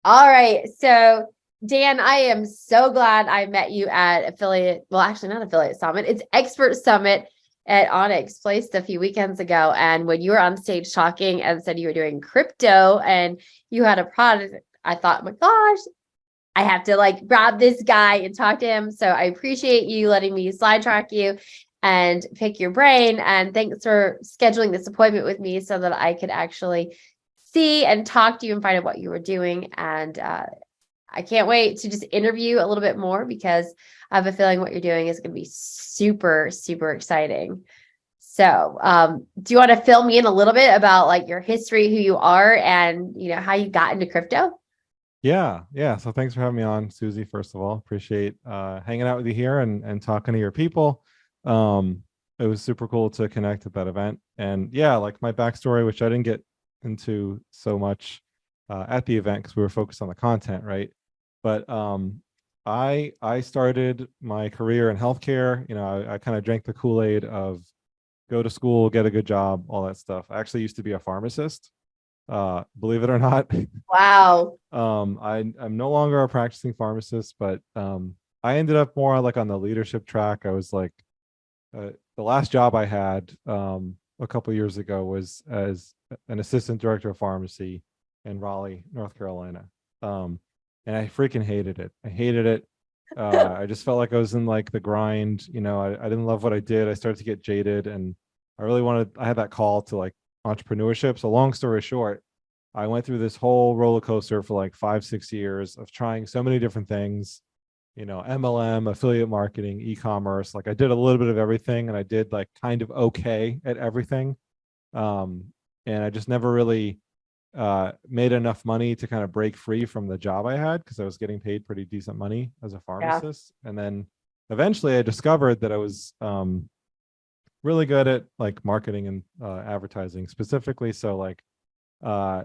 All right. So, Dan, I am so glad I met you at affiliate, well, actually not affiliate summit. It's expert summit at Onyx Place a few weekends ago. And when you were on stage talking and said you were doing crypto and you had a product, I thought, oh my gosh, I have to like grab this guy and talk to him. So I appreciate you letting me sidetrack you and pick your brain. And thanks for scheduling this appointment with me so that I could actually see and talk to you and find out what you were doing. And I can't wait to just interview a little bit more because I have a feeling what you're doing is going to be super, super exciting. So, do you want to fill me in a little bit about like your history, who you are, and how you got into crypto? Yeah. So thanks for having me on, Susie. First of all, appreciate hanging out with you here and talking to your people. Um, it was super cool to connect at that event. And yeah, like my backstory, which I didn't get into so much at the event because we were focused on the content, right? But I started my career in healthcare. I kind of drank the Kool-Aid of go to school, get a good job, all that stuff. I actually used to be a pharmacist, believe it or not. Wow. I'm no longer a practicing pharmacist, but I ended up more like on the leadership track. I was like, the last job I had a couple of years ago was as an assistant director of pharmacy in Raleigh, North Carolina. And I freaking hated it. I hated it. I just felt like I was in like the grind. I didn't love what I did. I started to get jaded, and I had that call to like entrepreneurship. So long story short, I went through this whole roller coaster for like 5, 6 years of trying so many different things, MLM, affiliate marketing, e-commerce. Like I did a little bit of everything, and I did like kind of okay at everything. Um, and I just never really made enough money to kind of break free from the job I had because I was getting paid pretty decent money as a Yeah. pharmacist. And then eventually I discovered that I was really good at like marketing and advertising specifically. So like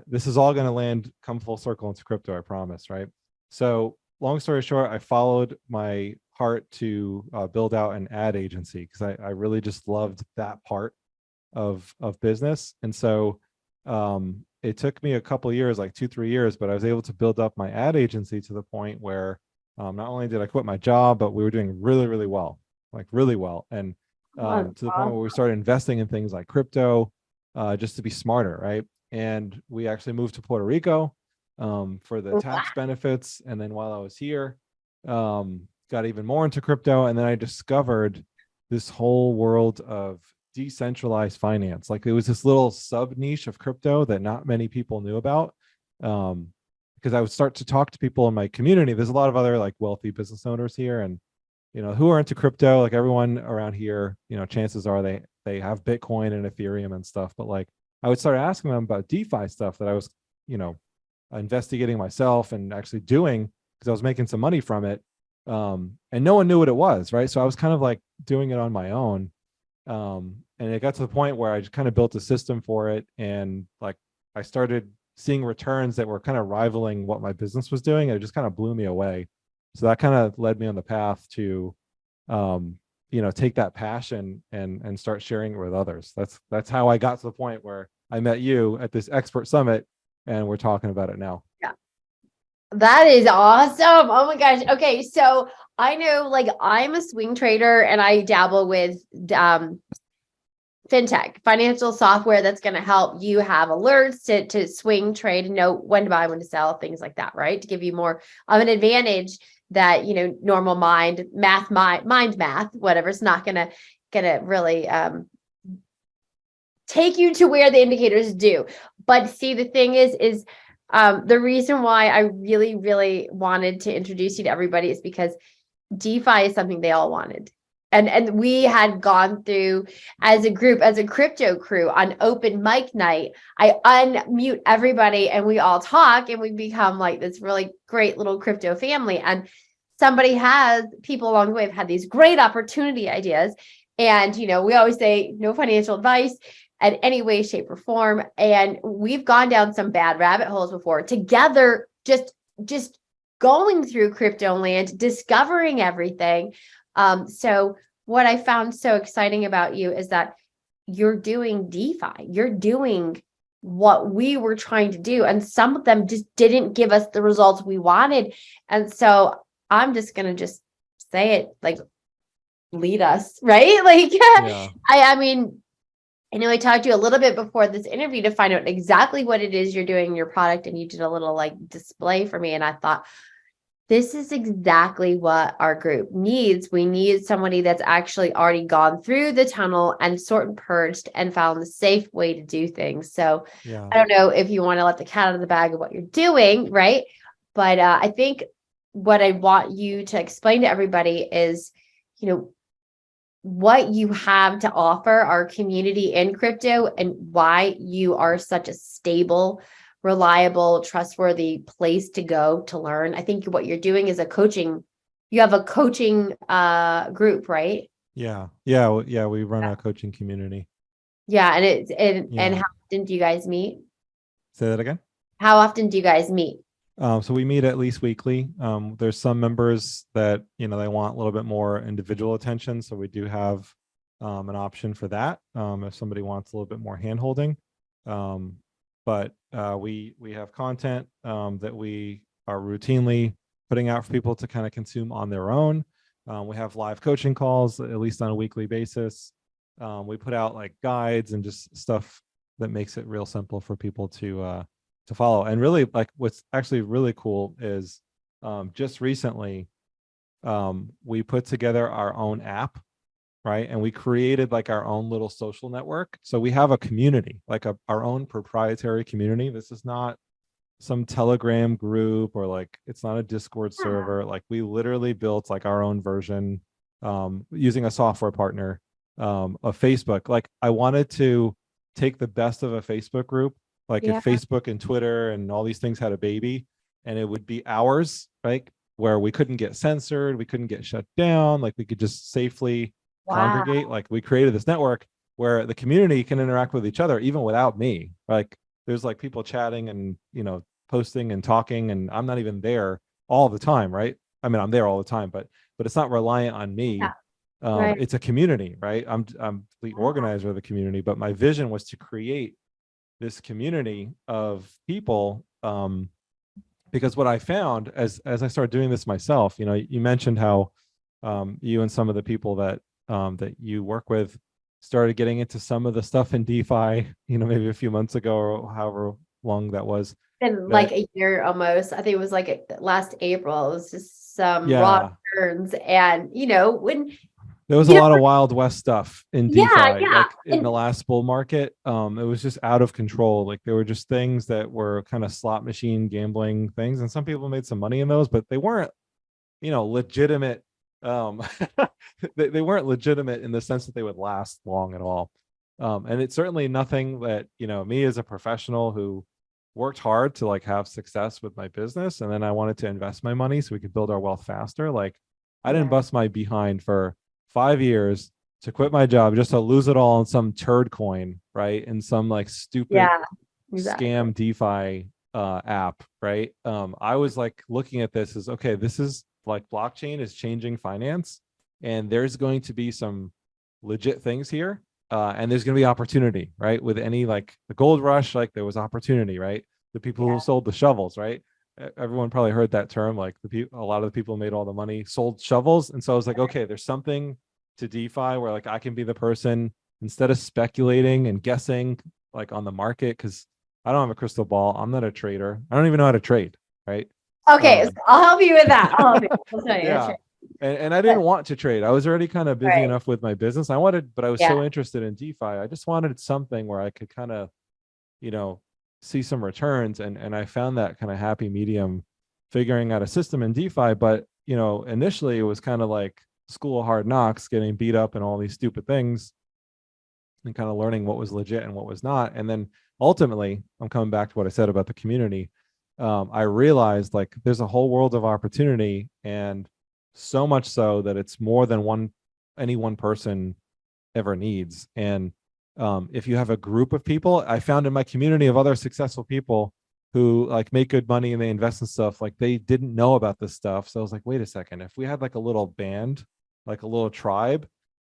this is all going to come full circle into crypto, I promise, right? So long story short, I followed my heart to build out an ad agency because I really just loved that part of business. And so it took me a couple of years, like 2, 3 years, but I was able to build up my ad agency to the point where not only did I quit my job, but we were doing really, really well, like really well. And Oh, to the point where we started investing in things like crypto just to be smarter, right? And we actually moved to Puerto Rico for the tax benefits. And then while I was here, got even more into crypto. And then I discovered this whole world of decentralized finance. Like it was this little sub niche of crypto that not many people knew about. Because I would start to talk to people in my community. There's a lot of other like wealthy business owners here, and who are into crypto. Like everyone around here, chances are they have Bitcoin and Ethereum and stuff. But like I would start asking them about DeFi stuff that I was, you know, investigating myself and actually doing because I was making some money from it. And no one knew what it was, right? So I was kind of like doing it on my own. And it got to the point where I just kind of built a system for it, and like I started seeing returns that were kind of rivaling what my business was doing, and it just kind of blew me away. So that kind of led me on the path to take that passion and start sharing it with others. That's how I got to the point where I met you at this expert summit, and we're talking about it now. yeah. That is awesome. Oh my gosh. Okay. So I know like I'm a swing trader and I dabble with fintech, financial software that's going to help you have alerts to swing trade and know when to buy, when to sell, things like that, right? To give you more of an advantage that, normal mind math, whatever, it's not gonna really take you to where the indicators do. But see, the thing is the reason why I really, really wanted to introduce you to everybody is because DeFi is something they all wanted. And we had gone through as a group, as a crypto crew on open mic night. I unmute everybody and we all talk and we become like this really great little crypto family. And people along the way have had these great opportunity ideas. And, we always say no financial advice in any way, shape, or form. And we've gone down some bad rabbit holes before together, just going through crypto land, discovering everything. So what I found so exciting about you is that you're doing DeFi, you're doing what we were trying to do. And some of them just didn't give us the results we wanted. And so I'm just going to just say it, like, lead us, right? Like, Yeah. I mean, I know I talked to you a little bit before this interview to find out exactly what it is you're doing in your product. And you did a little like display for me. And I thought, this is exactly what our group needs. We need somebody that's actually already gone through the tunnel and sort and purged and found the safe way to do things. So Yeah. I don't know if you want to let the cat out of the bag of what you're doing, right? But I think what I want you to explain to everybody is, what you have to offer our community in crypto and why you are such a stable, reliable, trustworthy place to go to learn. I think what you're doing is you have a coaching group, right? Yeah. Yeah. Yeah. We run a coaching community. Yeah, and Yeah. how often do you guys meet? Say that again. How often do you guys meet? So we meet at least weekly. There's some members that, they want a little bit more individual attention. So we do have an option for that if somebody wants a little bit more hand-holding. But we have content that we are routinely putting out for people to kind of consume on their own. We have live coaching calls, at least on a weekly basis. We put out like guides and just stuff that makes it real simple for people to follow. And really, like, what's actually really cool is just recently we put together our own app, right? And we created like our own little social network. So we have a community, like our own proprietary community. This is not some Telegram group, or like, it's not a Discord server. Like, we literally built like our own version using a software partner of Facebook. Like, I wanted to take the best of a Facebook group. Like, Yeah. if Facebook and Twitter and all these things had a baby, and it would be ours, right? Where we couldn't get censored, we couldn't get shut down, like we could just safely Wow. congregate. Like, we created this network where the community can interact with each other even without me. Like, there's like people chatting and, posting and talking, and I'm not even there all the time, right? I mean, I'm there all the time, but it's not reliant on Yeah. me. Right. It's a community, right? I'm the organizer of the community, but my vision was to create this community of people, because what I found as I started doing this myself, you mentioned how you and some of the people that that you work with started getting into some of the stuff in DeFi, maybe a few months ago, or however long that was. Been like That, a year almost. I think it was like last April. It was just some raw yeah, turns. And when there was a you know, lot of Wild West stuff in yeah, DeFi, yeah. like in the last bull market. It was just out of control. Like, there were just things that were kind of slot machine gambling things, and some people made some money in those, but they weren't, legitimate. Um, they weren't legitimate in the sense that they would last long at all. And it's certainly nothing that, me as a professional who worked hard to like have success with my business, and then I wanted to invest my money so we could build our wealth faster. Like, I didn't Yeah. bust my behind for 5 years to quit my job just to lose it all in some turd coin, right? In some like stupid Yeah, exactly. scam DeFi app, right? I was like looking at this as, okay, this is like, blockchain is changing finance, and there's going to be some legit things here. And there's going to be opportunity, right? With any, like, the gold rush, like, there was opportunity, right? The people who Yeah. sold the shovels, right? Everyone probably heard that term. Like, a lot of the people who made all the money sold shovels. And so I was like, okay, there's something to DeFi where like I can be the person, instead of speculating and guessing like on the market, because I don't have a crystal ball. I'm not a trader. I don't even know how to trade, right? Okay, so Um, I'll help you with that. I'll help you. I'll tell you. yeah. And I But, didn't want to trade. I was already kind of busy right. enough with my business. But I was Yeah. so interested in DeFi. I just wanted something where I could kind of, you know, see some returns. And I found that kind of happy medium figuring out a system in DeFi. But, initially it was kind of like school of hard knocks, getting beat up and all these stupid things, and kind of learning what was legit and what was not. And then ultimately, I'm coming back to what I said about the community. I realized like there's a whole world of opportunity, and so much so that it's more than any one person ever needs. And if you have a group of people, I found in my community of other successful people who like make good money and they invest in stuff, like they didn't know about this stuff. So I was like, wait a second, if we had like a little band, like a little tribe,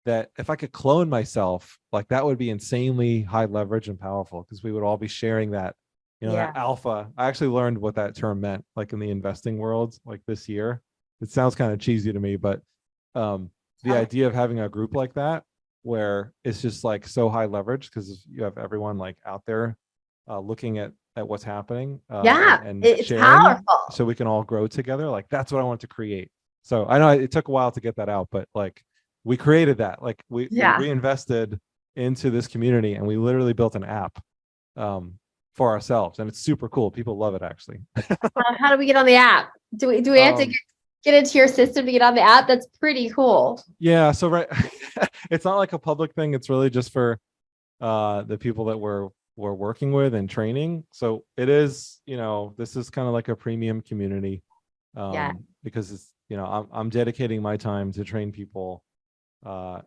that if I could clone myself, like that would be insanely high leverage and powerful, because we would all be sharing that, Yeah. that alpha. I actually learned what that term meant, like in the investing world, like this year. It sounds kind of cheesy to me, but the idea of having a group like that, where it's just like so high leverage, because you have everyone like out there looking at what's happening Yeah, and it's sharing, powerful. so we can all grow together. Like that's what I want to create. So I know it took a while to get that out, but like we created that. Like we Yeah. reinvested into this community, and we literally built an app for ourselves, and it's super cool. People love it, actually. How do we get on the app? Do we have to get into your system to get on the app? That's pretty cool. Yeah, so right, it's not like a public thing. It's really just for the people that we're working with and training. So it is, this is kind of like a premium community, Yeah. because it's, I'm dedicating my time to train people on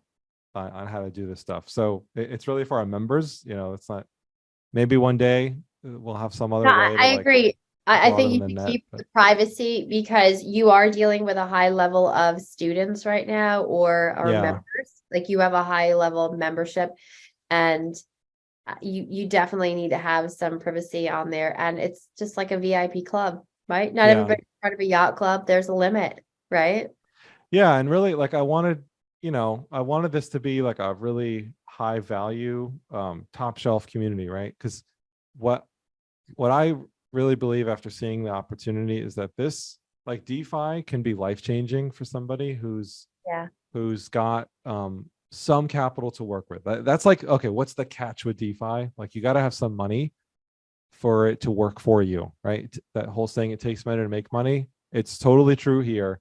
how to do this stuff. So it's really for our members. It's not, maybe one day we'll have some other No, way to I like agree. I think broaden you the should net, keep but the privacy because you are dealing with a high level of students right now or yeah, members. Like you have a high level of membership and you definitely need to have some privacy on there. And it's just like a VIP club, right? Not yeah, everybody's part of a yacht club. There's a limit, right? yeah. And really, like, I wanted this to be like a really high value, top shelf community, right? Because what I really believe after seeing the opportunity is that this, like, DeFi can be life changing for somebody Yeah. who's got some capital to work with. That's like, okay, what's the catch with DeFi? Like, you got to have some money for it to work for you, right? That whole saying, it takes money to make money. It's totally true here.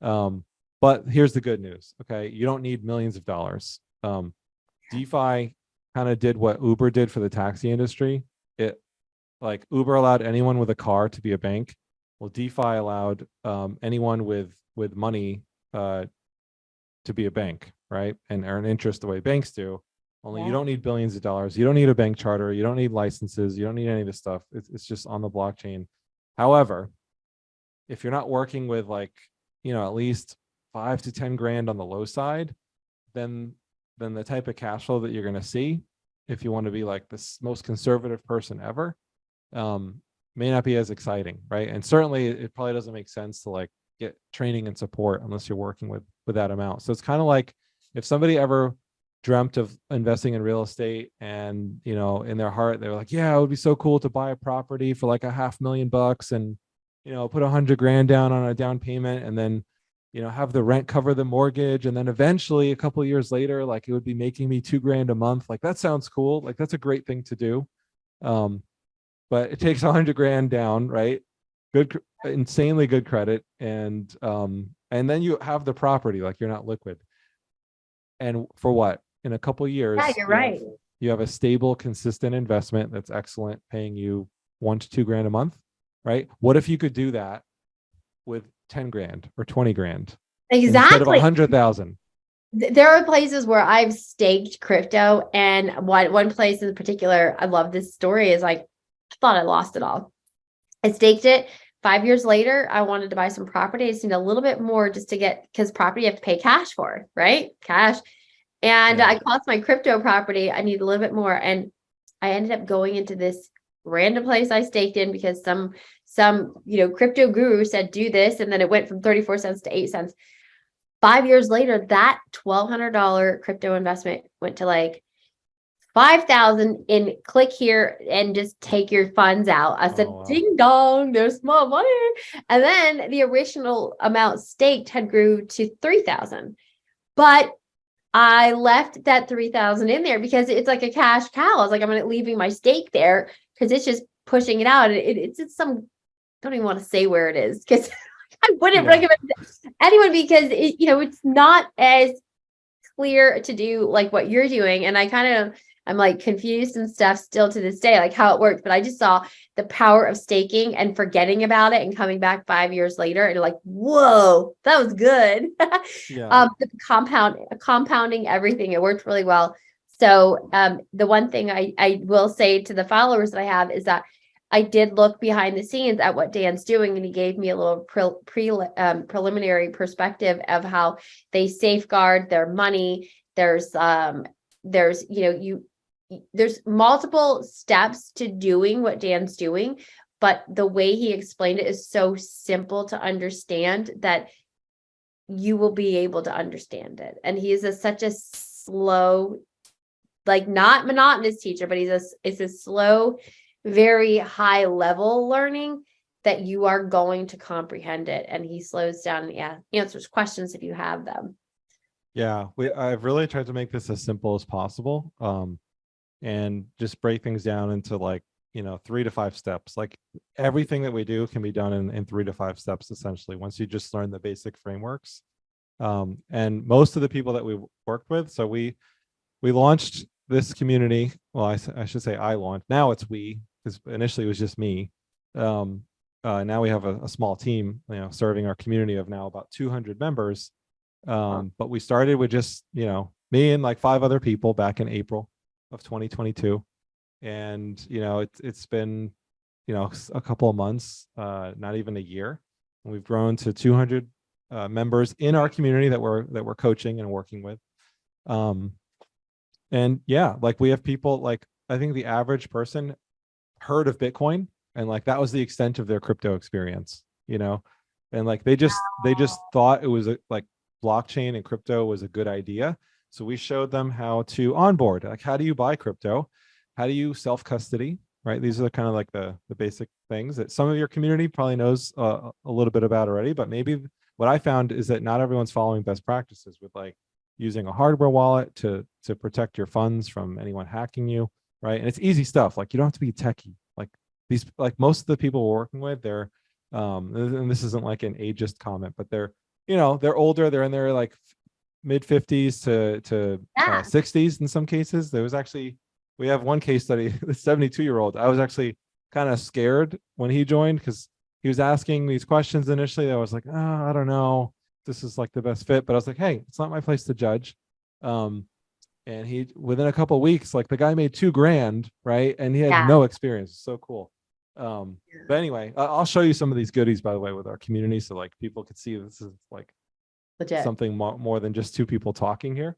But here's the good news. Okay. You don't need millions of dollars. DeFi kind of did what Uber did for the taxi industry. It, like, Uber allowed anyone with a car to be a bank. Well, DeFi allowed anyone with money to be a bank, right? And earn interest the way banks do. Only you Yeah. don't need billions of dollars. You don't need a bank charter. You don't need licenses. You don't need any of this stuff. It's just on the blockchain. However, if you're not working with, like, at least 5 to 10 grand on the low side, then the type of cash flow that you're going to see, if you want to be like this most conservative person ever, may not be as exciting, right? And certainly it probably doesn't make sense to like get training and support unless you're working with that amount. So it's kind of like if somebody ever dreamt of investing in real estate and, in their heart they were like, yeah, it would be so cool to buy a property for like $500,000 and, put 100 grand down on a down payment, and then, have the rent cover the mortgage, and then eventually a couple of years later, like, it would be making me 2 grand a month. Like, that sounds cool. Like, that's a great thing to do. But it takes 100 grand down, right? Good, insanely good credit. And then you have the property, like, you're not liquid. And for what? In a couple of Yeah, years, you're right. you have a stable, consistent investment that's excellent, paying you 1 to 2 grand a month, right? What if you could do that with 10 grand or 20 grand instead of Exactly. 100,000? There are places where I've staked crypto, and one place in particular, I love this story, is like, I thought I lost it all. I staked it. 5 years later, I wanted to buy some property. I just need a little bit more just to get, because property you have to pay cash for, right? Cash. And Yeah. I cost my crypto property. I need a little bit more. And I ended up going into this random place I staked in because some crypto guru said, do this. And then it went from 34 cents to 8 cents. 5 years later, that $1,200 crypto investment went to like 5,000 in click here and just take your funds out. I said, Oh, wow. ding dong, there's more money. And then the original amount staked had grew to 3,000. But I left that 3,000 in there because it's like a cash cow. I was like, I'm leaving my stake there because it's just pushing it out. It's some, don't even want to say where it is because I wouldn't recommend anyone because it's not as clear to do like what you're doing. And I'm like confused and stuff still to this day, like how it works. But I just saw the power of staking and forgetting about it and coming back 5 years later and like, whoa, that was good. Yeah. Compounding everything, it worked really well. So the one thing I will say to the followers that I have is that I did look behind the scenes at what Dan's doing, and he gave me a little preliminary perspective of how they safeguard their money. There's there's multiple steps to doing what Dan's doing, but the way he explained it is so simple to understand that you will be able to understand it. And he is such a slow, like not monotonous teacher, but it's a slow, very high level learning that you are going to comprehend it. And he slows down and answers questions if you have them. Yeah, I've really tried to make this as simple as possible, and just break things down into like, 3 to 5 steps. Like everything that we do can be done in 3 to 5 steps, essentially, once you just learn the basic frameworks. And most of the people that we worked with, so we launched this community. Well, I should say I launched. Now it's we, because initially it was just me. Now we have a small team, serving our community of now about 200 members. But we started with just, me and like 5 other people back in April of 2022. And, it's been, a couple of months, not even a year. And we've grown to 200 members in our community that we're coaching and working with. And yeah, like we have people, like I think the average person heard of Bitcoin, and like that was the extent of their crypto experience, and like they just thought it was like blockchain and crypto was a good idea. So we showed them how to onboard, like how do you buy crypto, how do you self custody, right? These are kind of like the basic things that some of your community probably knows a little bit about already, but maybe what I found is that not everyone's following best practices with like using a hardware wallet to protect your funds from anyone hacking you, right? And it's easy stuff. Like you don't have to be techie. Like most of the people we're working with, they're and this isn't like an ageist comment, but they're they're older. They're in their like mid 50s to 60s in some cases. We have one case study, the 72-year-old. I was actually kind of scared when he joined because he was asking these questions initially. I was like, I don't know, this is like the best fit. But I was like, hey, it's not my place to judge. And he, within a couple of weeks, like the guy made $2,000, right? And he had no experience. So cool. But anyway, I'll show you some of these goodies, by the way, with our community, so like people could see this is like legit, something more than just 2 people talking here.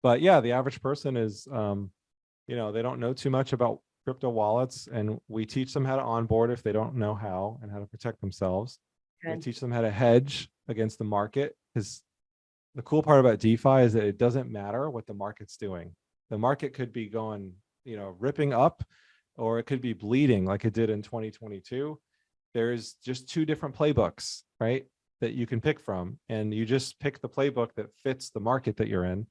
But yeah, the average person is, they don't know too much about crypto wallets, and we teach them how to onboard if they don't know how, and how to protect themselves. Good. We teach them how to hedge against the market, because the cool part about DeFi is that it doesn't matter what the market's doing. The market could be going, ripping up, or it could be bleeding like it did in 2022. There's just 2 different playbooks, right, that you can pick from. And you just pick the playbook that fits the market that you're in.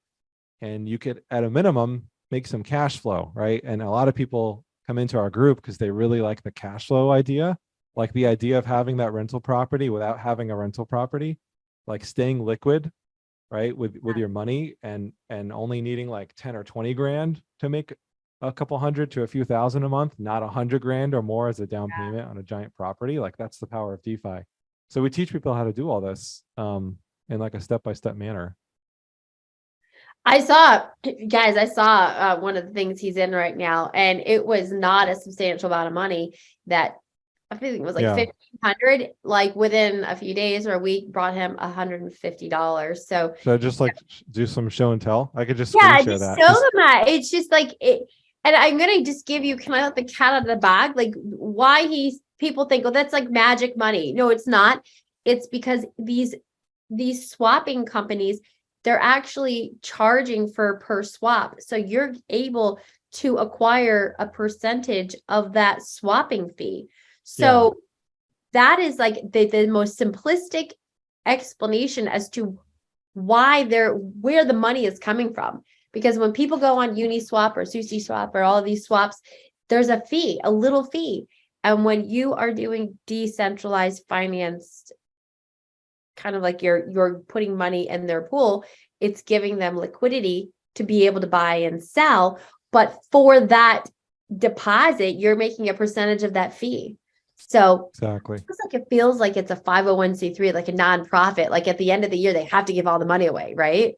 And you could, at a minimum, make some cash flow, right? And a lot of people come into our group because they really like the cash flow idea, like the idea of having that rental property without having a rental property, like staying liquid, right, with your money, and only needing like 10 or 20 grand to make a couple hundred to a few thousand a month, not 100 grand or more as a down payment on a giant property. Like that's the power of DeFi. So we teach people how to do all this in like a step-by-step manner. I saw one of the things he's in right now, and it was not a substantial amount of money. That I think it was like $1,500. Like within a few days or a week, brought him $150. So just like do some show and tell. I could just show that. them that. It's just like it. And I'm gonna just give you, can I let the cat out of the bag? Like why people think, oh, that's like magic money. No, it's not. It's because these swapping companies, they're actually charging per swap. So you're able to acquire a percentage of that swapping fee. So that is like the most simplistic explanation as to why where the money is coming from. Because when people go on Uniswap or SushiSwap or all of these swaps, there's a fee, a little fee. And when you are doing decentralized finance, kind of like you're putting money in their pool, it's giving them liquidity to be able to buy and sell. But for that deposit, you're making a percentage of that fee. So exactly, it feels like it's a 501c3, like a nonprofit. Like at the end of the year, they have to give all the money away, right?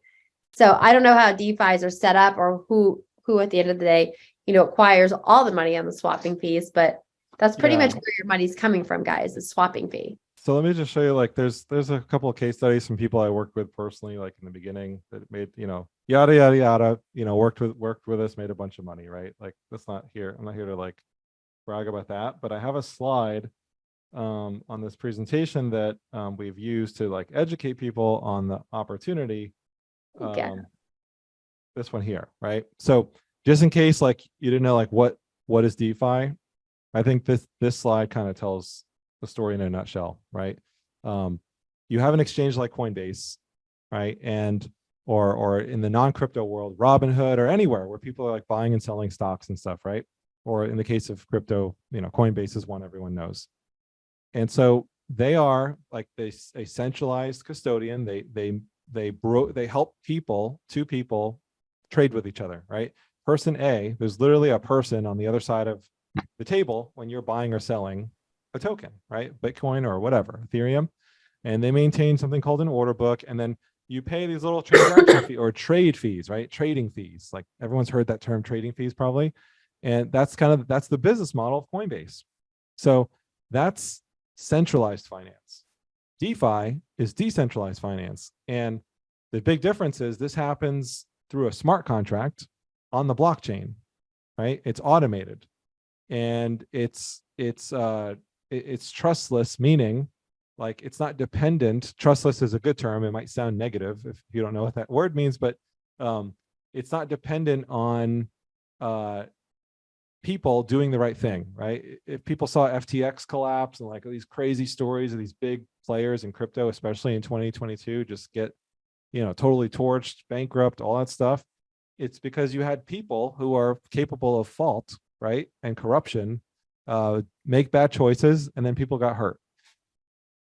So I don't know how DeFis are set up, or who at the end of the day, acquires all the money on the swapping fees, but that's pretty much where your money's coming from, guys, the swapping fee. So let me just show you, like, there's a couple of case studies from people I worked with personally, like in the beginning, that made, yada yada yada, worked with us, made a bunch of money, right? Like, that's not here. I'm not here to like brag about that, but I have a slide on this presentation that we've used to like educate people on the opportunity. Okay. This one here, right? So just in case like you didn't know like what is DeFi, I think this slide kind of tells the story in a nutshell, right? You have an exchange like Coinbase, right? And or in the non-crypto world, Robinhood, or anywhere where people are like buying and selling stocks and stuff, right? Or in the case of crypto, Coinbase is one everyone knows. And so they are like a centralized custodian. They help two people trade with each other, right? Person A, there's literally a person on the other side of the table when you're buying or selling a token, right? Bitcoin or whatever, Ethereum. And they maintain something called an order book. And then you pay these little transaction fee or trade fees, right? Trading fees. Like everyone's heard that term, trading fees, probably. And that's the business model of Coinbase. So that's centralized finance. DeFi is decentralized finance. And the big difference is this happens through a smart contract on the blockchain, right? It's automated and it's trustless, meaning like it's not dependent. Trustless is a good term. It might sound negative if you don't know what that word means, but it's not dependent on people doing the right thing, right? If people saw FTX collapse and like these crazy stories of these big players in crypto, especially in 2022, just get, totally torched, bankrupt, all that stuff, it's because you had people who are capable of fault, right? And corruption, make bad choices, and then people got hurt.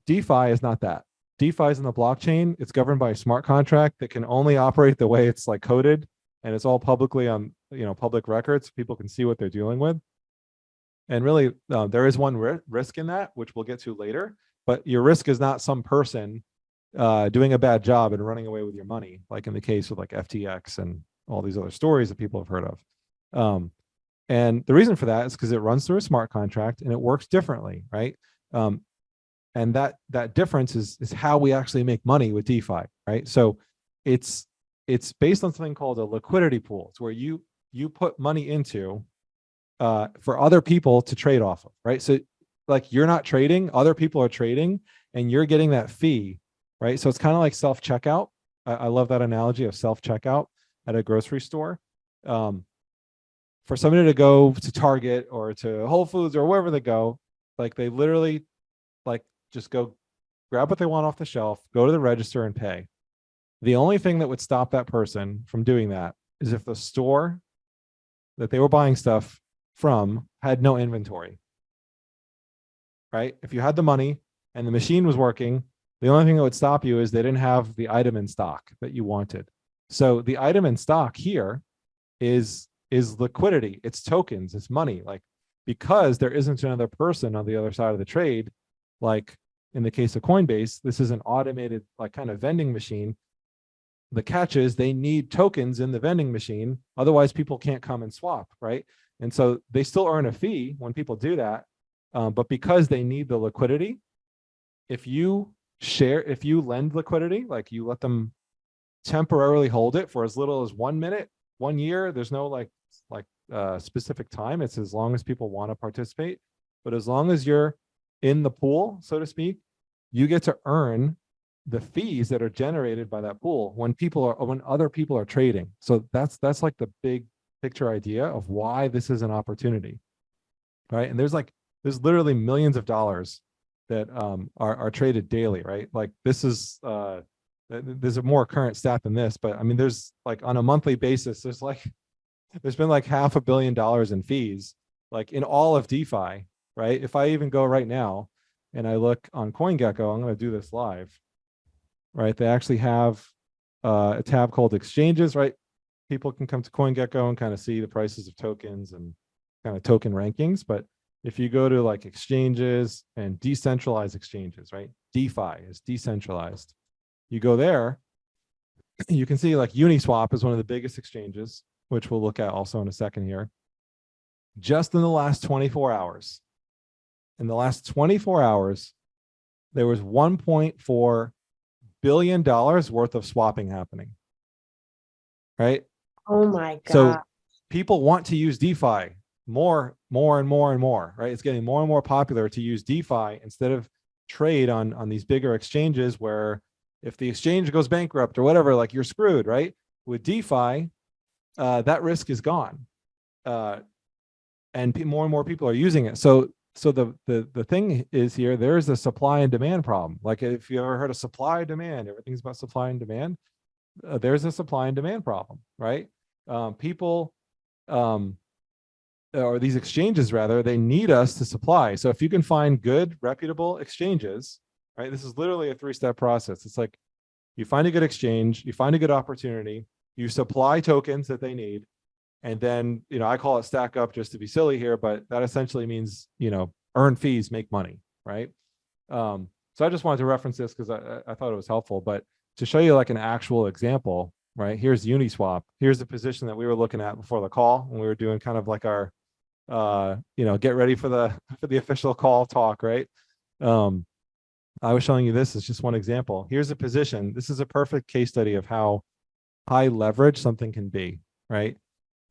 DeFi is not that. DeFi is in the blockchain. It's governed by a smart contract that can only operate the way it's like coded, and it's all publicly on public records. People can see what they're dealing with. And really, there is one risk in that, which we'll get to later. But your risk is not some person doing a bad job and running away with your money, like in the case with like FTX and all these other stories that people have heard of. And the reason for that is because it runs through a smart contract and it works differently, right? And that difference is how we actually make money with DeFi, right? So it's based on something called a liquidity pool. It's where you put money into for other people to trade off of, right? So like you're not trading, other people are trading, and you're getting that fee, right? So it's kind of like self-checkout. I love that analogy of self-checkout at a grocery store. For somebody to go to Target or to Whole Foods or wherever they go, like they literally like just go grab what they want off the shelf, go to the register and pay. The only thing that would stop that person from doing that is if the store that they were buying stuff from had no inventory, right? If you had the money and the machine was working, the only thing that would stop you is they didn't have the item in stock that you wanted. So the item in stock here is liquidity. It's tokens, it's money. Like, because there isn't another person on the other side of the trade, like in the case of Coinbase, this is an automated like kind of vending machine. The catch is they need tokens in the vending machine. Otherwise, people can't come and swap, right? And so they still earn a fee when people do that. But because they need the liquidity, if you lend liquidity, like you let them temporarily hold it for as little as 1 minute, 1 year, there's no like specific time. It's as long as people want to participate. But as long as you're in the pool, so to speak, you get to earn the fees that are generated by that pool when other people are trading. So that's like the big picture idea of why this is an opportunity, right? And there's literally millions of dollars that are traded daily, right? Like this is there's a more current stat than this, but I mean, there's like on a monthly basis, there's been like $500 million in fees, like in all of DeFi, right? If I even go right now and I look on CoinGecko, I'm going to do this live, right? They actually have a tab called exchanges, right? People can come to CoinGecko and kind of see the prices of tokens and kind of token rankings. But if you go to like exchanges and decentralized exchanges, right? DeFi is decentralized. You go there, you can see like Uniswap is one of the biggest exchanges, which we'll look at also in a second here. Just in the last 24 hours, there was $1.4 billion worth of swapping happening, right? Oh my So God. people want to use DeFi more, and more, right? It's getting more and more popular to use DeFi instead of trade on these bigger exchanges where if the exchange goes bankrupt or whatever, like you're screwed, right? With DeFi, that risk is gone. And more and more people are using it. So the thing is here, there's a supply and demand problem. Like if you ever heard of supply and demand, everything's about supply and demand. There's a supply and demand problem, right? People, or these exchanges rather, they need us to supply. So if you can find good, reputable exchanges, right? This is literally a 3-step process. It's like you find a good exchange, you find a good opportunity, you supply tokens that they need, and then, I call it stack up just to be silly here, but that essentially means, earn fees, make money, right? So I just wanted to reference this because I thought it was helpful, but to show you like an actual example, right? Here's Uniswap. Here's the position that we were looking at before the call when we were doing kind of like our, get ready for the official call talk, right? I was showing you this as just one example. Here's a position. This is a perfect case study of how high leverage something can be, right?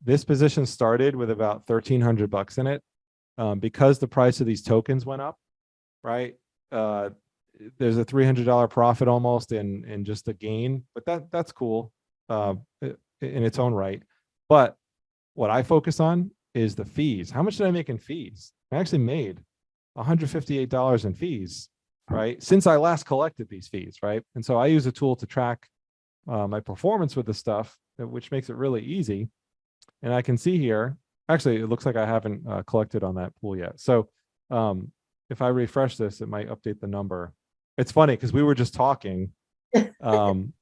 This position started with about $1,300 in it. Because the price of these tokens went up, right? There's a $300 profit almost in just the gain, but that's cool in its own right. But what I focus on is the fees. How much did I make in fees? I actually made $158 in fees, right? Since I last collected these fees, right? And so I use a tool to track my performance with the stuff, which makes it really easy. And I can see here, actually, it looks like I haven't collected on that pool yet. So if I refresh this, it might update the number. It's funny because we were just talking and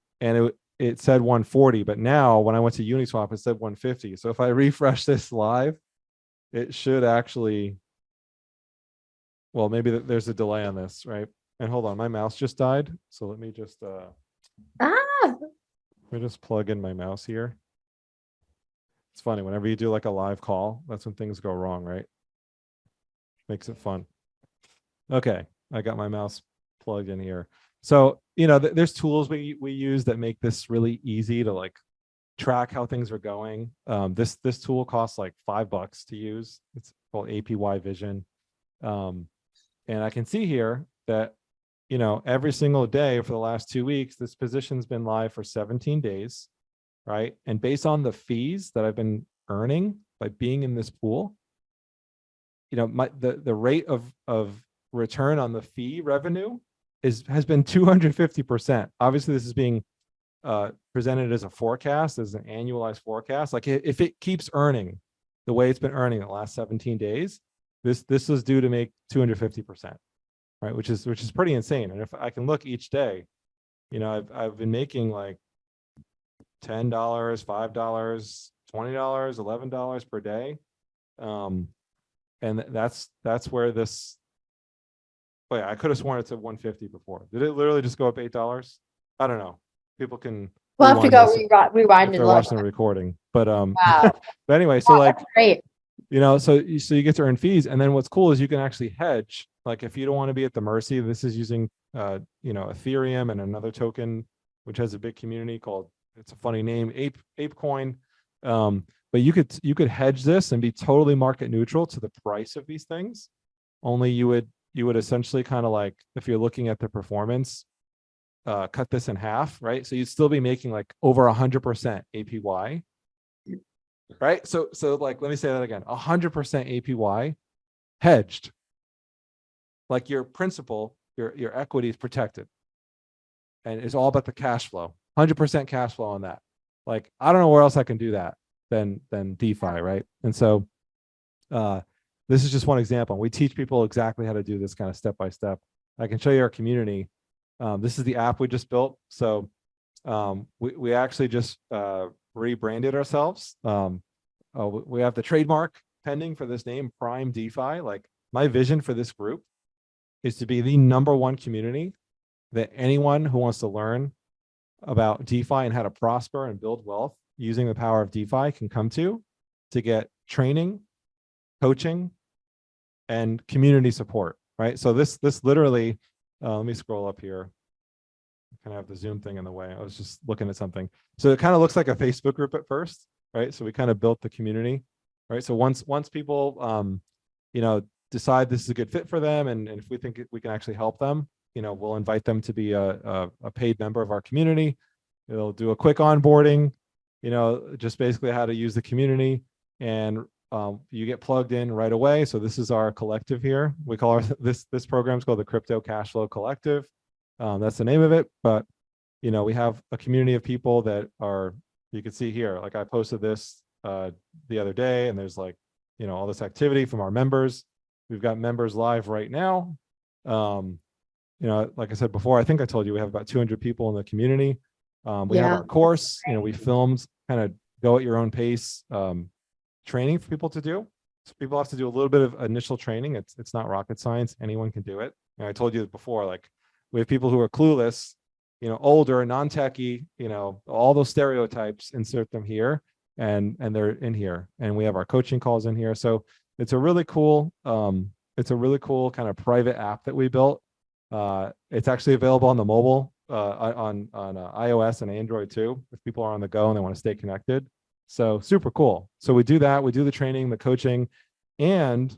it said 140, but now when I went to Uniswap, it said 150. So if I refresh this live, it should actually, well, maybe there's a delay on this, right? And hold on, my mouse just died. So let me just plug in my mouse here. It's funny, whenever you do like a live call, that's when things go wrong, right? Makes it fun. Okay, I got my mouse plugged in here. So, there's tools we use that make this really easy to like track how things are going. This tool costs like $5 to use. It's called APY Vision. And I can see here that, every single day for the last 2 weeks, this position's been live for 17 days. Right. And based on the fees that I've been earning by being in this pool, the rate of return on the fee revenue has been 250%. Obviously, this is being presented as a forecast, as an annualized forecast. Like if it keeps earning the way it's been earning the last 17 days, this is due to make 250%, right? Which is pretty insane. And if I can look each day, I've been making like $10, $5, $20, $11 per day. And that's where this, wait, I could have sworn it said 150 before. Did it literally just go up $8? I don't know. People can We'll have to rewind go this rewind if and they're look. watching the recording. But Wow. but anyway, so like, That's great. so you get to earn fees. And then what's cool is you can actually hedge. Like if you don't want to be at the mercy, this is using Ethereum and another token, which has a big community called, it's a funny name, ApeCoin. But you could hedge this and be totally market neutral to the price of these things. Only you would essentially kind of like, if you're looking at the performance, cut this in half, right? So you'd still be making like over 100% APY, right? So like, let me say that again, 100% APY hedged. Like your principal, your equity is protected. And it's all about the cash flow, 100% cash flow on that. Like, I don't know where else I can do that than DeFi, right? And so this is just one example. We teach people exactly how to do this kind of step by step. I can show you our community. This is the app we just built. So we actually just rebranded ourselves. We have the trademark pending for this name, Prime DeFi. Like my vision for this group is to be the #1 community that anyone who wants to learn about DeFi and how to prosper and build wealth using the power of DeFi can come to get training, coaching, and community support, right? So this literally Let me scroll up here. I kind of have the Zoom thing in the way. I was just looking at something. So it kind of looks like a Facebook group at first, right? So we kind of built the community, right? So once people, decide this is a good fit for them, and if we think we can actually help them, we'll invite them to be a paid member of our community. It'll do a quick onboarding, just basically how to use the community, and you get plugged in right away. So this is our collective here. We call this program is called the Crypto Cashflow Collective. That's the name of it. But we have a community of people that are, you can see here, like I posted this the other day, and there's like, all this activity from our members. We've got members live right now. Like I said before, I think I told you we have about 200 people in the community. We have our course, we filmed kind of go at your own pace training for people to do. So people have to do a little bit of initial training. It's not rocket science. Anyone can do it. And I told you before, like we have people who are clueless, older, non-techie, all those stereotypes, insert them here, and they're in here. And we have our coaching calls in here. So it's a really cool kind of private app that we built. It's actually available on the mobile, on iOS and Android too, if people are on the go and they want to stay connected. So super cool. So we do that. We do the training, the coaching, and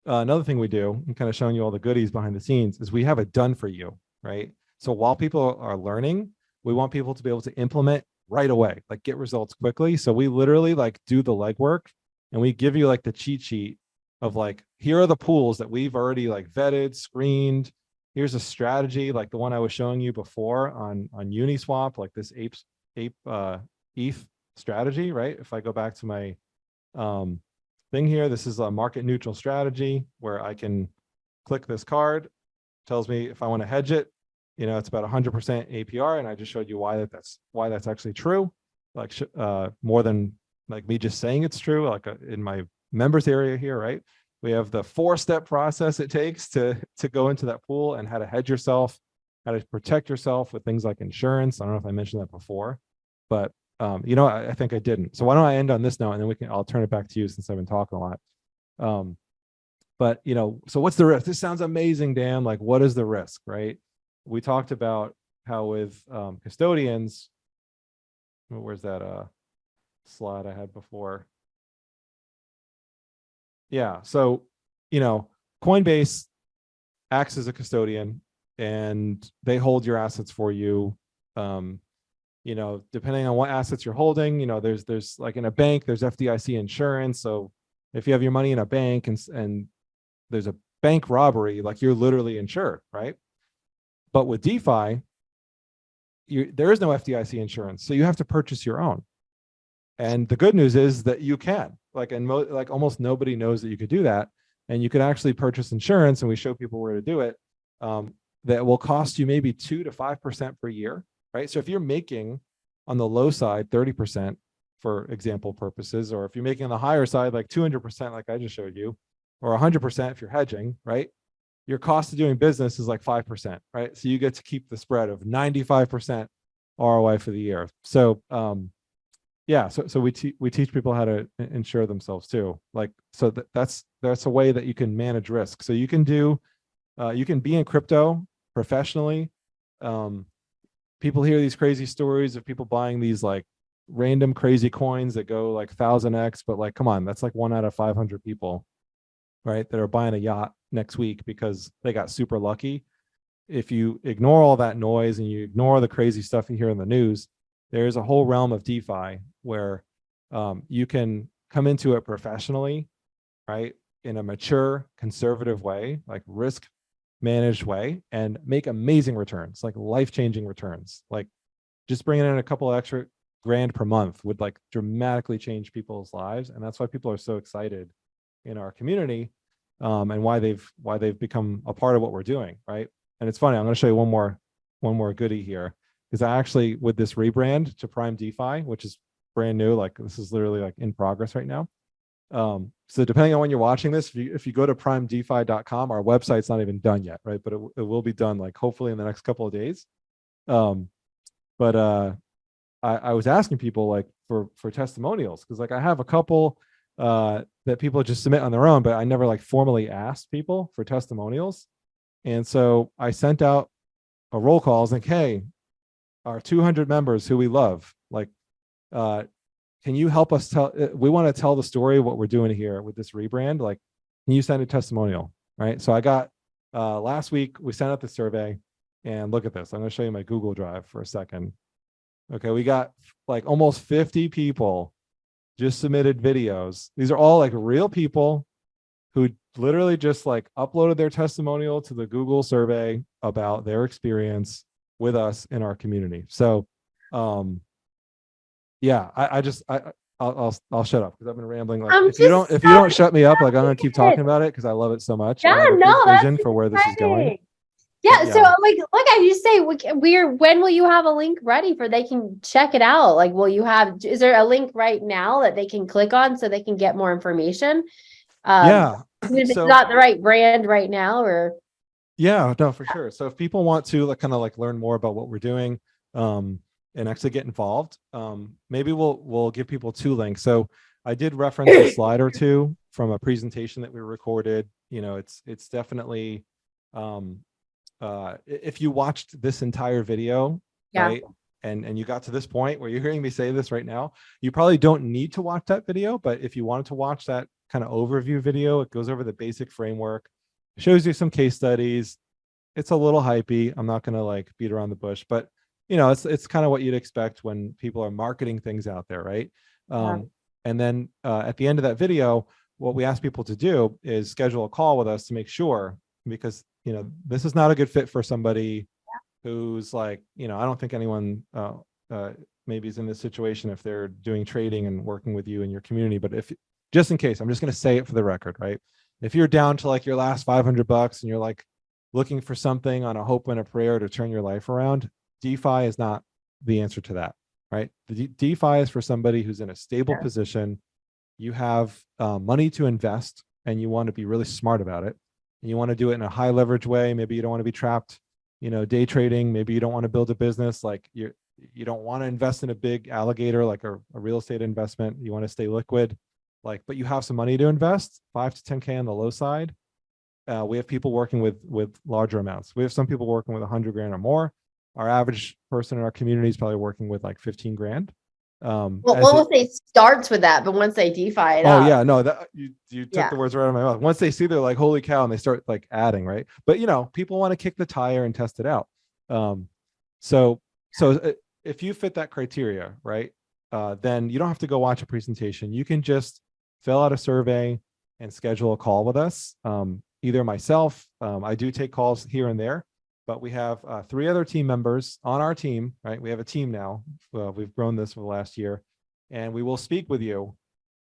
another thing we do, and kind of showing you all the goodies behind the scenes, is we have it done for you, right? So while people are learning, we want people to be able to implement right away, like get results quickly. So we literally like do the legwork, and we give you like the cheat sheet of like, here are the pools that we've already like vetted, screened. Here's a strategy like the one I was showing you before on Uniswap, like this ape ETH strategy, right? If I go back to my thing here, this is a market neutral strategy where I can click this card, tells me if I want to hedge it, it's about 100% APR, and I just showed you why that's actually true, like more than like me just saying it's true. Like in my members area here, right? We have the 4-step process it takes to go into that pool, and how to hedge yourself, how to protect yourself with things like insurance. I don't know if I mentioned that before, but I think I didn't. So why don't I end on this note, and then I'll turn it back to you since I've been talking a lot. But so what's the risk? This sounds amazing, Dan. Like, what is the risk, right? We talked about how with custodians, where's that slide I had before? Yeah. So, Coinbase acts as a custodian, and they hold your assets for you. Depending on what assets you're holding, there's like in a bank, there's FDIC insurance. So if you have your money in a bank and there's a bank robbery, like you're literally insured, right? But with DeFi, there is no FDIC insurance. So you have to purchase your own. And the good news is that you can, like almost nobody knows that you could do that. And you could actually purchase insurance, and we show people where to do it. That will cost you maybe 2 to 5% per year, right? So if you're making on the low side 30% for example purposes, or if you're making on the higher side like 200%, like I just showed you, or 100% if you're hedging, right? Your cost of doing business is like 5%, right? So you get to keep the spread of 95% ROI for the year. So so we teach people how to insure themselves too. Like, so that's a way that you can manage risk. So you can be in crypto professionally. People hear these crazy stories of people buying these like random crazy coins that go like 1000x, but like, come on, that's like 1 out of 500 people, right? That are buying a yacht next week because they got super lucky. If you ignore all that noise and you ignore the crazy stuff you hear in the news, there's a whole realm of DeFi where you can come into it professionally, right? In a mature, conservative way, like risk managed way, and make amazing returns, like life-changing returns. Like just bringing in a couple of extra grand per month would like dramatically change people's lives. And that's why people are so excited in our community, and why they've become a part of what we're doing, right? And it's funny, I'm going to show you one more goodie here, because I actually, with this rebrand to Prime DeFi, which is brand new, like this is literally like in progress right now. So depending on when you're watching this, if you go to primedefi.com, our website's not even done yet, right? But it will be done like hopefully in the next couple of days. But I was asking people like for testimonials, because like I have a couple that people just submit on their own, but I never like formally asked people for testimonials. And so I sent out a roll call. I was like, hey, our 200 members who we love, like, can you help us tell, we want to tell the story of what we're doing here with this rebrand. Like, can you send a testimonial? Right. So I got, last week we sent out the survey, and look at this. I'm going to show you my Google Drive for a second. Okay. We got like almost 50 people just submitted videos. These are all like real people who literally just like uploaded their testimonial to the Google survey about their experience with us in our community. So, yeah, I'll shut up because I've been rambling. Like, if you don't shut me up, like, I'm gonna keep talking about it because I love it so much. Yeah, I have a no, big vision for where this is going. Yeah, so like I just say, when will you have a link ready for they can check it out? Like, is there a link right now that they can click on so they can get more information? Yeah. If it's not the right brand right now, or yeah, no, for sure. So if people want to like kind of like learn more about what we're doing, and actually get involved, maybe we'll give people two links. So I did reference a slide or two from a presentation that we recorded. You know, it's definitely, if you watched this entire video, right, and you got to this point where you're hearing me say this right now, you probably don't need to watch that video. But if you wanted to watch that kind of overview video, it goes over the basic framework, shows you some case studies. It's a little hypey. I'm not going to like beat around the bush, but you know, it's kind of what you'd expect when people are marketing things out there, right? And then at the end of that video, what we ask people to do is schedule a call with us to make sure, because you know, this is not a good fit for somebody who's like, you know, I don't think anyone maybe is in this situation if they're doing trading and working with you in your community. But if, just in case, I'm just going to say it for the record, right? If you're down to like your last $500 and you're like looking for something on a hope and a prayer to turn your life around, DeFi is not the answer to that, right? The DeFi is for somebody who's in a stable position. You have money to invest and you want to be really smart about it. And you want to do it in a high leverage way. Maybe you don't want to be trapped, you know, day trading. Maybe you don't want to build a business. Like you don't want to invest in a big alligator, like a real estate investment. You want to stay liquid, like, but you have some money to invest, 5 to 10K on the low side. We have people working with larger amounts. We have some people working with 100 grand or more. Our average person in our community is probably working with like 15 grand. well, we'll say starts with that, but once they DeFi it oh up, yeah, no, that you took the words right out of my mouth. Once they see, they're like, holy cow, and they start like adding, right? But you know, people want to kick the tire and test it out. So if you fit that criteria, right, then you don't have to go watch a presentation. You can just fill out a survey and schedule a call with us. Either myself, I do take calls here and there, but we have 3 other team members on our team, right? We have a team now. We've grown this for the last year, and we will speak with you,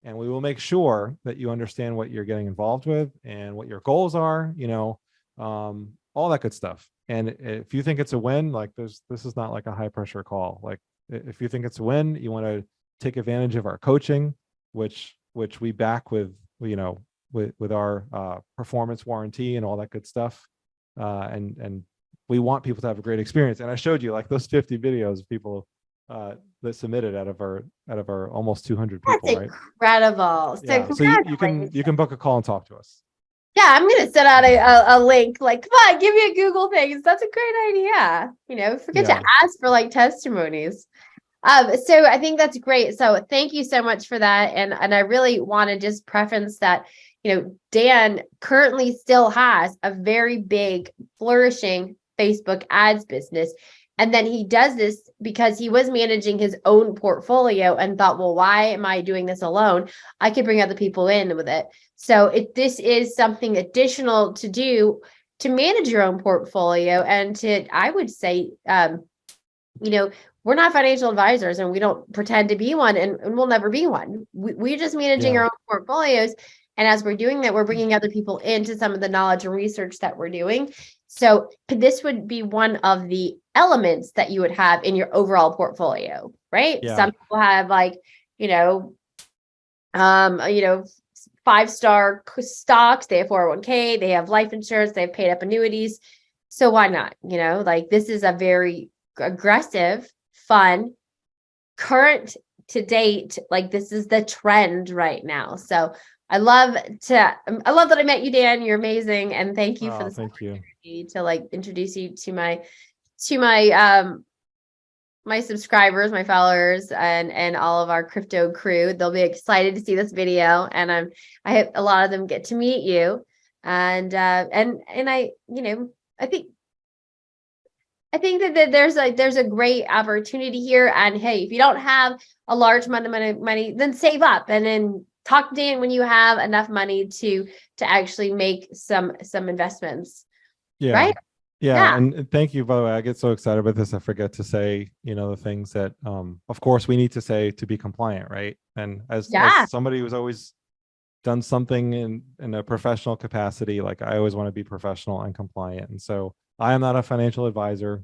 and we will make sure that you understand what you're getting involved with and what your goals are, you know, all that good stuff. And if you think it's a win, like this is not like a high pressure call. Like if you think it's a win, you want to take advantage of our coaching, which we back with, you know, with our performance warranty and all that good stuff. And we want people to have a great experience. And I showed you like those 50 videos of people that submitted out of our almost 200 people. That's incredible. So, yeah, so you can book a call and talk to us. Yeah, I'm gonna send out a link. Like, come on, give me a Google thing. That's a great idea. You know, forget to ask for like testimonies. So I think that's great. So thank you so much for that. And I really want to just preference that, you know, Dan currently still has a very big flourishing Facebook ads business. And then he does this because he was managing his own portfolio and thought, well, why am I doing this alone? I could bring other people in with it. So this is something additional to do to manage your own portfolio and to, I would say, you know, we're not financial advisors and we don't pretend to be one, and we'll never be one. We're just managing our own portfolios. And as we're doing that, we're bringing other people into some of the knowledge and research that we're doing. So this would be one of the elements that you would have in your overall portfolio, right? Yeah. Some people have like, you know, 5-star stocks, they have 401k, they have life insurance, they have paid up annuities. So why not? You know, like this is a very aggressive, fun, current to date, like this is the trend right now. So I love that I met you, Dan. You're amazing. And thank you for this Thank you. opportunity to like introduce you to my my subscribers, my followers, and all of our crypto crew. They'll be excited to see this video, and I hope a lot of them get to meet you. And I, I think that there's a great opportunity here. And hey, if you don't have a large amount of money, then save up and then talk to Dan when you have enough money to actually make some investments. Yeah. Right? Yeah. And thank you, by the way. I get so excited about this. I forget to say, the things that, of course, we need to say to be compliant, right? And as somebody who's always done something in a professional capacity, like I always want to be professional and compliant. And so I am not a financial advisor.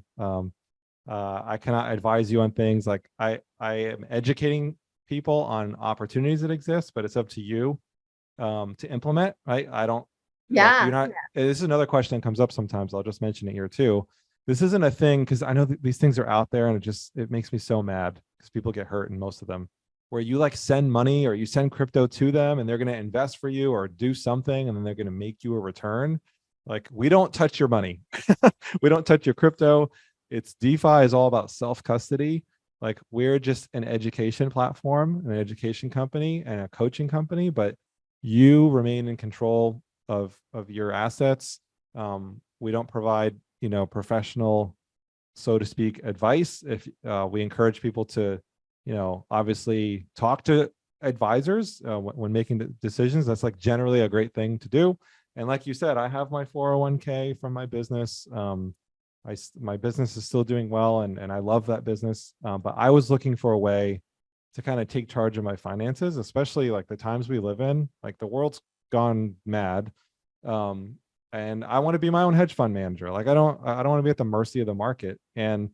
I cannot advise you on things. Like I am educating people on opportunities that exist, but it's up to you to implement, right? I don't. Like you're not. This is another question that comes up sometimes. I'll just mention it here too. This isn't a thing because I know these things are out there, and it makes me so mad because people get hurt in most of them. Where you like send money or you send crypto to them and they're going to invest for you or do something and then they're going to make you a return. Like we don't touch your money. We don't touch your crypto. It's DeFi is all about self-custody. Like we're just an education platform, an education company and a coaching company, but you remain in control of your assets. We don't provide, professional, so to speak, advice. If we encourage people to, obviously talk to advisors when making decisions. That's like generally a great thing to do. And like you said, I have my 401k from my business. My business is still doing well, and I love that business. But I was looking for a way to kind of take charge of my finances, especially like the times we live in. Like the world's gone mad, and I want to be my own hedge fund manager. Like I don't want to be at the mercy of the market. And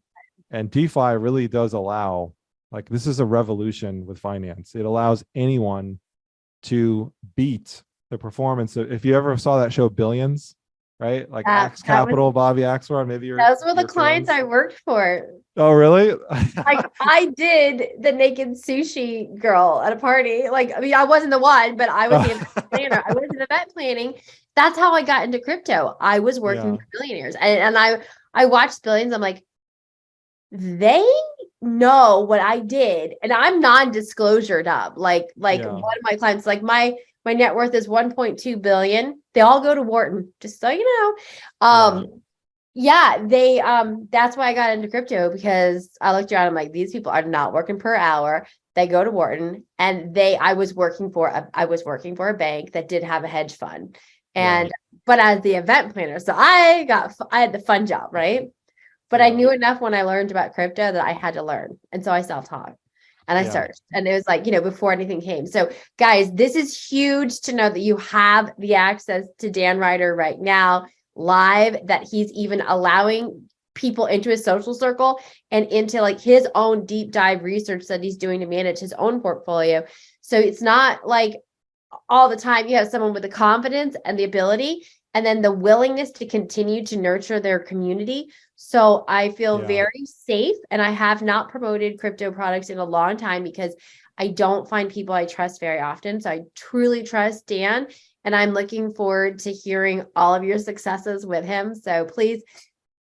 DeFi really does allow. Like this is a revolution with finance. It allows anyone to beat the performance. If you ever saw that show Billions, right? Like Axe Capital, Bobby Axelrod, maybe those were the clients I worked for. Oh, really? Like I did the naked sushi girl at a party. Like, I mean, I wasn't the one, but I was the event planner. I was in event planning. That's how I got into crypto. I was working for billionaires, and I watched Billions. I'm like, they know what I did, and I'm non-disclosured up. Like one of my clients, like my net worth is 1.2 billion. They all go to Wharton, just so you know. They that's why I got into crypto, because I looked around. I'm like, these people are not working per hour. They go to Wharton, and I was working for a bank that did have a hedge fund, and but as the event planner, so I had the fun job, right? But I knew enough when I learned about crypto that I had to learn. And so I self-taught and I searched, and it was like, before anything came. So guys, this is huge to know that you have the access to Dan Ryder right now live, that he's even allowing people into his social circle and into like his own deep dive research that he's doing to manage his own portfolio. So it's not like all the time you have someone with the confidence and the ability and then the willingness to continue to nurture their community. So I feel very safe, and I have not promoted crypto products in a long time because I don't find people I trust very often. So I truly trust Dan, and I'm looking forward to hearing all of your successes with him. So please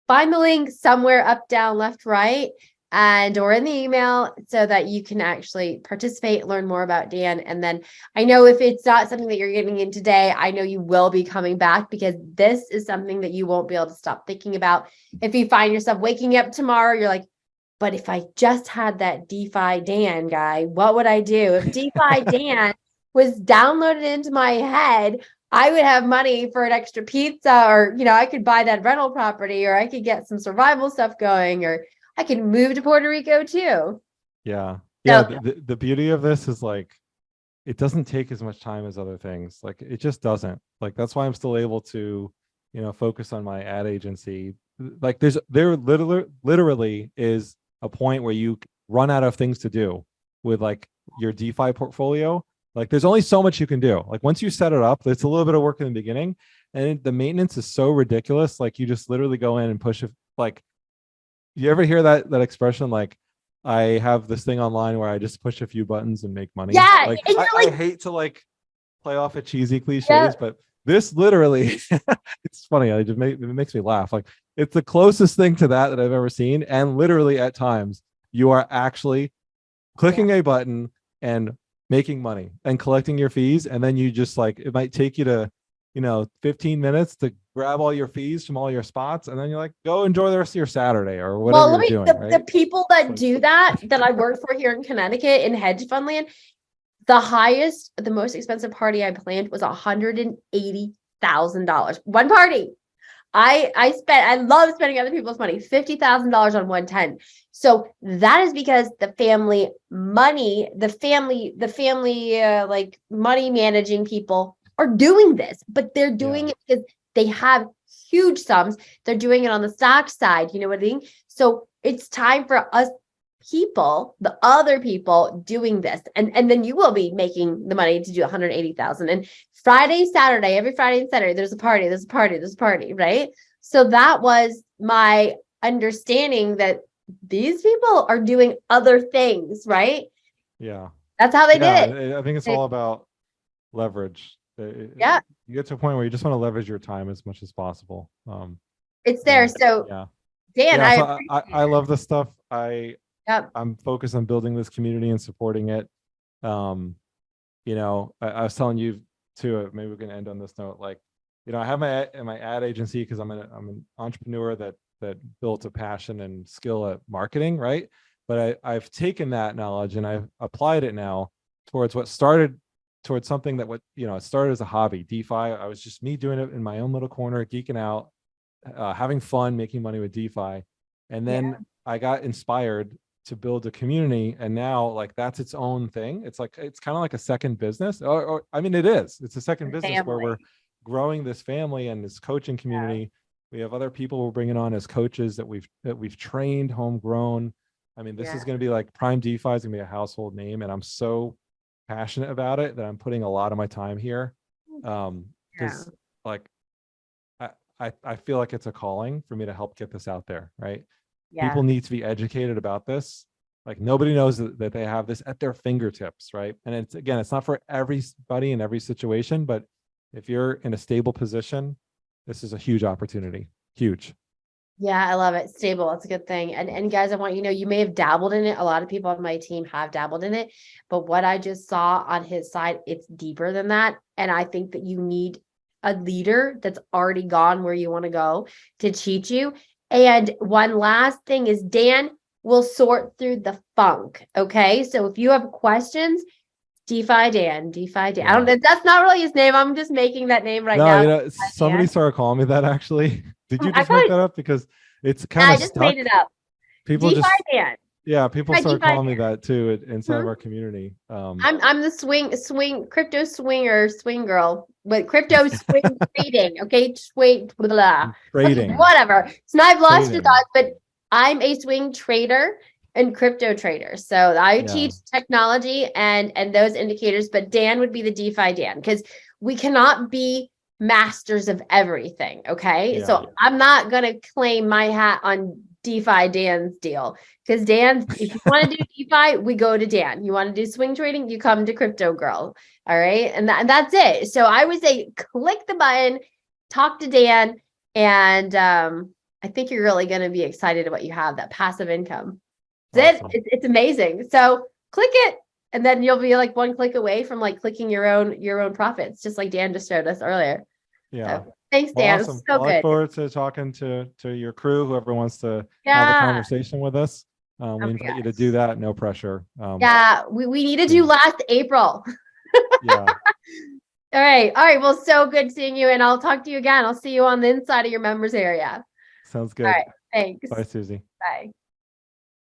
find the link somewhere up, down, left, right, or in the email so that you can actually participate, learn more about Dan. And then I know if it's not something that you're getting in today, I know you will be coming back, because this is something that you won't be able to stop thinking about. If you find yourself waking up tomorrow, you're like, but if I just had that DeFi Dan guy, what would I do? If DeFi Dan was downloaded into my head, I would have money for an extra pizza, or, I could buy that rental property, or I could get some survival stuff going, or I can move to Puerto Rico too. Yeah. The beauty of this is like, it doesn't take as much time as other things. Like it just doesn't. Like that's why I'm still able to, focus on my ad agency. Like there literally is a point where you run out of things to do with like your DeFi portfolio. Like there's only so much you can do. Like once you set it up, it's a little bit of work in the beginning, and the maintenance is so ridiculous. Like you just literally go in and push it. Like, you ever hear that expression? Like, I have this thing online where I just push a few buttons and make money. Yeah. Like I hate to like play off of cheesy cliches, Yeah. but this literally, it's funny. It makes me laugh. Like it's the closest thing to that I've ever seen. And literally at times you are actually clicking a button and making money and collecting your fees. And then you just like, it might take you to, 15 minutes to grab all your fees from all your spots. And then you're like, go enjoy the rest of your Saturday or whatever you're doing. The Right. people that do that I work for here in Connecticut in hedge fund land, the most expensive party I planned was $180,000. One party. I love spending other people's money, $50,000 on 110. So that is because the family like money managing people are doing this, but they're doing it because they have huge sums. They're doing it on the stock side. You know what I mean? So it's time for us people, the other people doing this. And then you will be making the money to do 180,000. And Friday, Saturday, every Friday and Saturday, there's a party, right? So that was my understanding that these people are doing other things, right? Yeah. That's how they did it. I think it's all about leverage. Yeah. You get to a point where you just want to leverage your time as much as possible. It's there. So Dan, I love this stuff. I'm focused on building this community and supporting it. I was telling you too, maybe we can end on this note. Like, I have my ad agency because I'm an entrepreneur that built a passion and skill at marketing, right? But I've taken that knowledge and I've applied it now towards something that it started as a hobby, DeFi. I was just me doing it in my own little corner, geeking out, having fun, making money with DeFi. And then I got inspired to build a community, and now like that's its own thing. It's kind of like a second business, or I mean, it's a second business where we're growing this family and this coaching community. We have other people we're bringing on as coaches that we've trained, homegrown. I mean, this is going to be like Prime DeFi is going to be a household name, and I'm so passionate about it that I'm putting a lot of my time here. Because like I feel like it's a calling for me to help get this out there, right? People need to be educated about this. Like nobody knows that they have this at their fingertips, right? And it's not for everybody in every situation, but if you're in a stable position, this is a huge opportunity. Huge. Yeah, I love it. Stable. That's a good thing. And guys, I want you may have dabbled in it. A lot of people on my team have dabbled in it, but what I just saw on his side, it's deeper than that. And I think that you need a leader that's already gone where you want to go to teach you. And one last thing is Dan will sort through the funk. Okay. So if you have questions, DeFi Dan. I don't know. That's not really his name. I'm just making that name right now. Somebody started calling me that actually. Did you just make that up? Because it's kind of I just made it up. People DeFi Dan. People start calling me that too inside of our community. I'm the swing crypto swinger, swing girl, but crypto swing trading. Okay, trading. Okay, whatever. So now I've lost your thoughts, but I'm a swing trader and crypto trader. So I teach technology and those indicators, but Dan would be the DeFi Dan because we cannot be masters of everything. Okay. So I'm not going to claim my hat on DeFi Dan's deal because Dan, if you want to do DeFi, we go to Dan. You want to do swing trading, you come to Cryptogirl. All right. And that's it. So I would say click the button, talk to Dan, and I think you're really going to be excited about what you have, that passive income. Awesome. It's amazing. So click it, and then you'll be like one click away from like clicking your own profits, just like Dan just showed us earlier. Yeah. So, thanks, Dan. Awesome. So I look forward to talking to your crew, whoever wants to have a conversation with us. We invite you to do that. No pressure. We need to do last April. Yeah. All right. Well, so good seeing you, and I'll talk to you again. I'll see you on the inside of your members area. Sounds good. All right. Thanks. Bye, Susie. Bye.